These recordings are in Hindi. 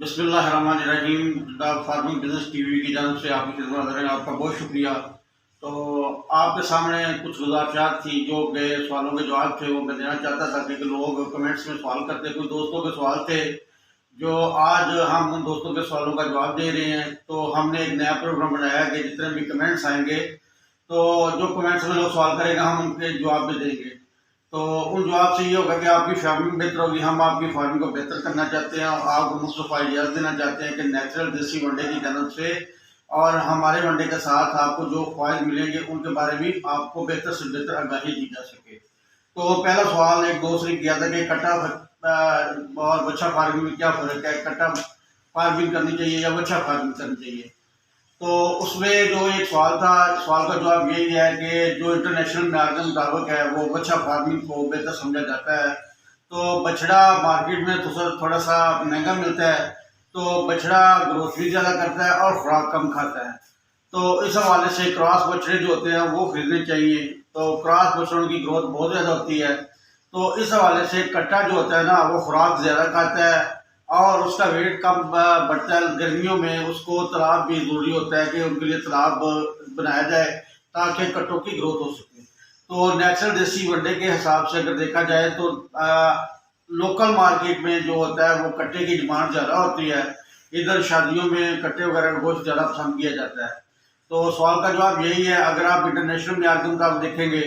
बिस्मिल्लाहिर्रहमानिर्रहीम। द फार्मिंग बिजनेस टीवी की जानब से आपकी खिदमत हाज़िर हैं। आपका बहुत शुक्रिया। तो आपके सामने कुछ गुज़ारिशात थी, जो गए सवालों के जवाब थे वो मैं देना चाहता था कि लोग कमेंट्स में सवाल करते, कुछ दोस्तों के सवाल थे जो आज हम उन दोस्तों के सवालों का जवाब दे रहे हैं। तो हमने एक नया प्रोग्राम बनाया कि जितने भी कमेंट्स आएंगे, तो जो कमेंट्स में लोग सवाल करेंगे हम उनके जवाब भी देंगे। तो उन जवाब से ये होगा कि आपकी फार्मिंग बेहतर होगी। हम आपकी फार्मिंग को बेहतर करना चाहते हैं और आपको मुख्तलिफ आइडियाज़ देना चाहते हैं कि नेचुरल देसी वनडे की जानब से और हमारे वनडे के साथ आपको जो फ़ायदे मिलेंगे उनके बारे में आपको बेहतर से बेहतर आगाही दी जा सके। तो पहला सवाल एक दोस्त ने किया था कि कट्टा और बच्चा फार्मिंग में क्या फ़र्क है, कट्टा फार्मिंग करनी चाहिए या बच्चा फार्मिंग करनी चाहिए। तो उसमें जो एक सवाल था, सवाल का जवाब यही है कि जो इंटरनेशनल मैार के मुताबिक है वो बछड़ा फार्मिंग को बेहतर समझा जाता है। तो बछड़ा मार्केट में तो थोड़ा सा महंगा मिलता है, तो बछड़ा ग्रोथ भी ज़्यादा करता है और खुराक कम खाता है। तो इस हवाले से क्रॉस बछड़े जो होते हैं वो खरीदने चाहिए। तो क्रॉस बछड़ों की ग्रोथ बहुत ज़्यादा होती है। तो इस हवाले से कट्टा जो होता है ना, वो खुराक ज़्यादा खाता है और उसका वेट कम बढ़ता है। गर्मियों में उसको तालाब भी ज़रूरी होता है कि उनके लिए तालाब बनाया जाए ताकि कट्टों की ग्रोथ हो सके। तो नेचुरल देसी वनडे के हिसाब से अगर देखा जाए तो लोकल मार्केट में जो होता है वो कट्टे की डिमांड ज़्यादा होती है। इधर शादियों में कट्टे वगैरह का गोश्त ज़्यादा पसंद किया जाता है। तो सवाल का जवाब यही है, अगर आप इंटरनेशनल मैार के मुताबिक देखेंगे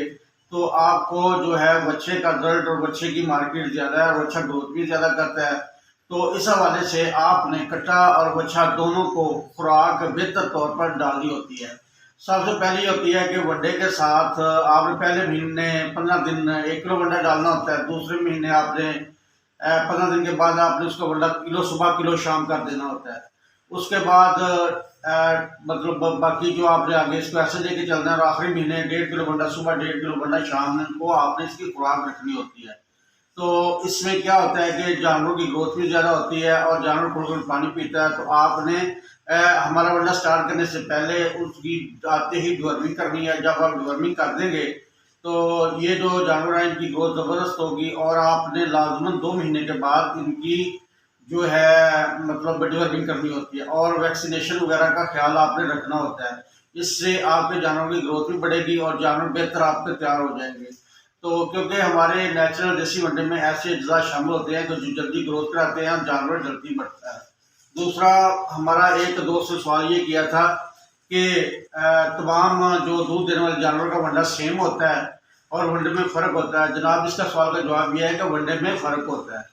तो आपको जो है बच्चे का दर्द और बच्चे की मार्केट ज़्यादा है और बच्चा ग्रोथ भी ज़्यादा करता है। तो इस हवाले से आपने कट्टा और बच्चा दोनों को खुराक बेहतर तौर पर डालनी होती है। सबसे पहली होती है कि वनडे के साथ आपने पहले महीने 15 दिन 1 किलो वनडा डालना होता है। दूसरे महीने आपने 15 दिन के बाद आपने उसका वनडा किलो सुबह किलो शाम कर देना होता है। उसके बाद मतलब बाकी जो आपने आगे इसको ऐसे लेके चलना है और आखिरी महीने 1.5 किलो वनडा सुबह 1.5 किलो वनडा शाम को आपने इसकी खुराक रखनी होती है। तो इसमें क्या होता है कि जानवरों की ग्रोथ भी ज़्यादा होती है और जानवर खुद पानी पीता है। तो आपने हमारा वनडा स्टार्ट करने से पहले उसकी आते ही डिवर्मिंग करनी है। जब आप डिवर्मिंग कर देंगे तो ये जो जानवर हैं इनकी ग्रोथ ज़बरदस्त होगी और आपने लाजमन 2 महीने के बाद इनकी जो है मतलब डिवर्मिंग करनी होती है और वैक्सीनेशन वगैरह का ख्याल आपने रखना होता है। इससे आपके जानवरों की ग्रोथ भी बढ़ेगी और जानवर बेहतर आपके तैयार हो जाएंगे। तो क्योंकि हमारे नेचुरल देसी वनडे में ऐसे अज्जा शामिल होते हैं जो जल्दी ग्रोथ कराते हैं और जानवर जल्दी बढ़ता है। दूसरा, हमारा एक दोस्त ने सवाल ये किया था कि तमाम जो दूध देने वाले जानवर का वनडा सेम होता है और वनडे में फ़र्क होता है। जनाब, इसका सवाल का जवाब यह है कि वनडे में फ़र्क होता है,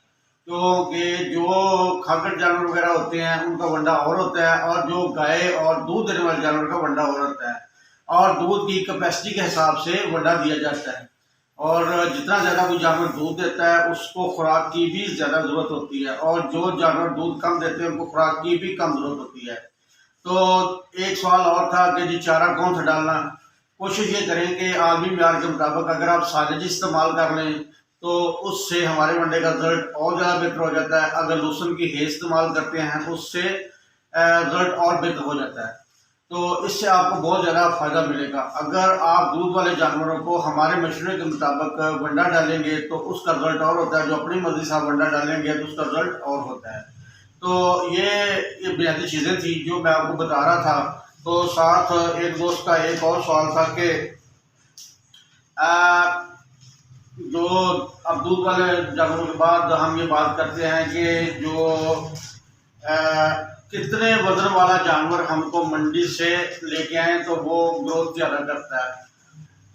क्योंकि जो खाकर जानवर वगैरह होते हैं उनका वनडा और होता है और जो गाय और दूध देने वाले जानवर का वनडा और होता है और दूध की कैपेसिटी के हिसाब से वनडा दिया जाता है। और जितना ज़्यादा कोई जानवर दूध देता है उसको खुराक की भी ज़्यादा ज़रूरत होती है और जो जानवर दूध कम देते हैं उनको खुराक की भी कम ज़रूरत होती है। तो एक सवाल और था कि जी चारा कौन सा डालना। कोशिश ये करें कि आलमी म्यार के मुताबिक अगर आप साइलेज इस्तेमाल कर लें तो उससे हमारे वनडे का रिजल्ट और ज़्यादा बेहतर हो जाता है। अगर लूसन की हे इस्तेमाल करते हैं उससे रिजल्ट और बेहतर हो जाता है। तो इससे आपको बहुत ज़्यादा फ़ायदा मिलेगा। अगर आप दूध वाले जानवरों को हमारे मशवरे के मुताबिक वनडा डालेंगे तो उसका रिजल्ट और होता है, जो अपनी मर्ज़ी से आप वनडा डालेंगे तो उसका रिजल्ट और होता है। तो ये बुनियादी चीज़ें थी जो मैं आपको बता रहा था। तो साथ एक दोस्त का एक और सवाल था कि जो अब दूध वाले जानवरों के बाद हम ये बात करते हैं कि जो कितने वजन वाला जानवर हमको मंडी से लेके आए तो वो ग्रोथ ज़्यादा करता है।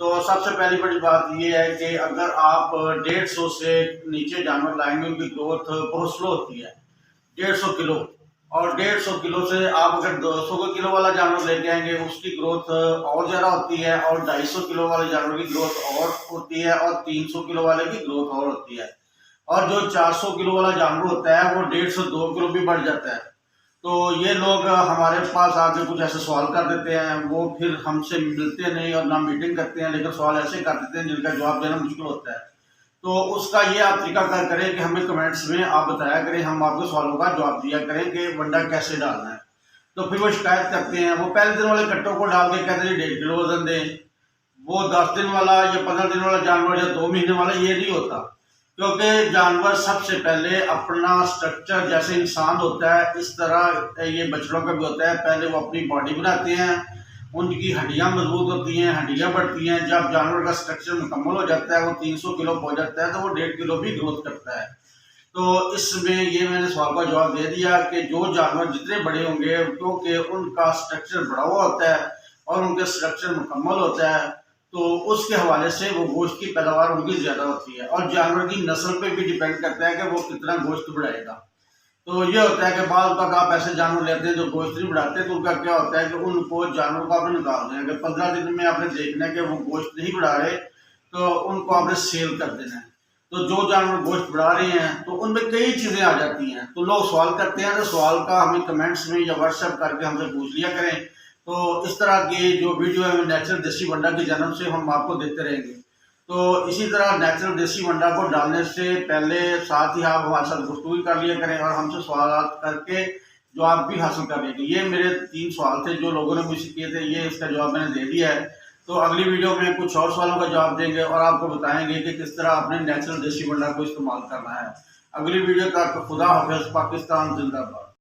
तो सबसे पहली बड़ी बात ये है कि अगर आप 150 से नीचे जानवर लाएंगे उनकी ग्रोथ बहुत स्लो होती है। 150 किलो और 150 किलो से आप अगर 200 किलो वाला जानवर लेके आएंगे उसकी ग्रोथ और ज़्यादा होती है और 250 किलो वाले जानवर की ग्रोथ और होती है और 300 किलो वाले की ग्रोथ और होती है। और जो 400 किलो वाला जानवर होता है वो 1.5 से 2 किलो भी बढ़ जाता है। तो ये लोग हमारे पास आके कुछ ऐसे सवाल कर देते हैं, वो फिर हमसे मिलते नहीं और ना मीटिंग करते हैं, लेकिन सवाल ऐसे कर देते हैं जिनका जवाब देना मुश्किल होता है। तो उसका ये आप तरीकाकार करें कि हमें कमेंट्स में आप बताया करें, हम आपके सवालों का जवाब दिया करें कि वनडा कैसे डालना है। तो फिर वो शिकायत करते हैं, वो पहले दिन वाले कट्टों को डाल के कहते हैं 1.5 किलो वजन दें। वो 10 दिन वाला या 15 दिन वाला जानवर या 2 महीने वाला ये नहीं होता। क्योंकि जानवर सबसे पहले अपना स्ट्रक्चर जैसे इंसान होता है इस तरह ये बछड़ों का भी होता है। पहले वो अपनी बॉडी बनाते हैं, उनकी हड्डियां मजबूत होती हैं, हड्डियां बढ़ती हैं। जब जानवर का स्ट्रक्चर मुकम्मल हो जाता है, वो 300 किलो पहुंच जाता है, तो वो 1.5 किलो भी ग्रोथ करता है। तो इसमें ये मैंने सवाल का जवाब दे दिया कि जो जानवर जितने बड़े होंगे, क्योंकि उनका स्ट्रक्चर बड़ा हुआ होता है और उनका स्ट्रक्चर मुकम्मल होता है, तो उसके हवाले से वो गोश्त की पैदावार उनकी ज़्यादा होती है। और जानवर की नस्ल पे भी डिपेंड करता है कि वो कितना गोश्त बढ़ाएगा। तो ये होता है कि बाद तक आप ऐसे जानवर लेते हैं जो गोश्त नहीं बढ़ाते, तो उनका क्या होता है कि उनको जानवर को आपने निकाल दें। अगर 15 दिन में आपने देखना है कि वो गोश्त नहीं बढ़ा रहे, तो उनको आपने सेल कर देना है। तो जो जानवर गोश्त बढ़ा रहे हैं तो उनमें कई चीज़ें आ जाती हैं। तो लोग सवाल करते हैं, तो सवाल का हमें कमेंट्स में या व्हाट्सएप करके हमसे पूछ लिया करें। तो इस तरह की जो वीडियो है नेचुरल देसी वंडा के जन्म से हम आपको देते रहेंगे। तो इसी तरह नेचुरल देसी वंडा को डालने से पहले साथ ही आप हमारे साथ गुफ्तगू कर लिया करें और हमसे सवाल करके जवाब भी हासिल कर लेंगे। ये मेरे 3 सवाल थे जो लोगों ने मुझसे किए थे, ये इसका जवाब मैंने दे दिया है। तो अगली वीडियो में कुछ और सवालों का जवाब देंगे और आपको बताएंगे कि किस तरह अपने नेचुरल देसी वंडा को इस्तेमाल करना है। अगली वीडियो तक खुदा हाफिज़। पाकिस्तान जिंदाबाद।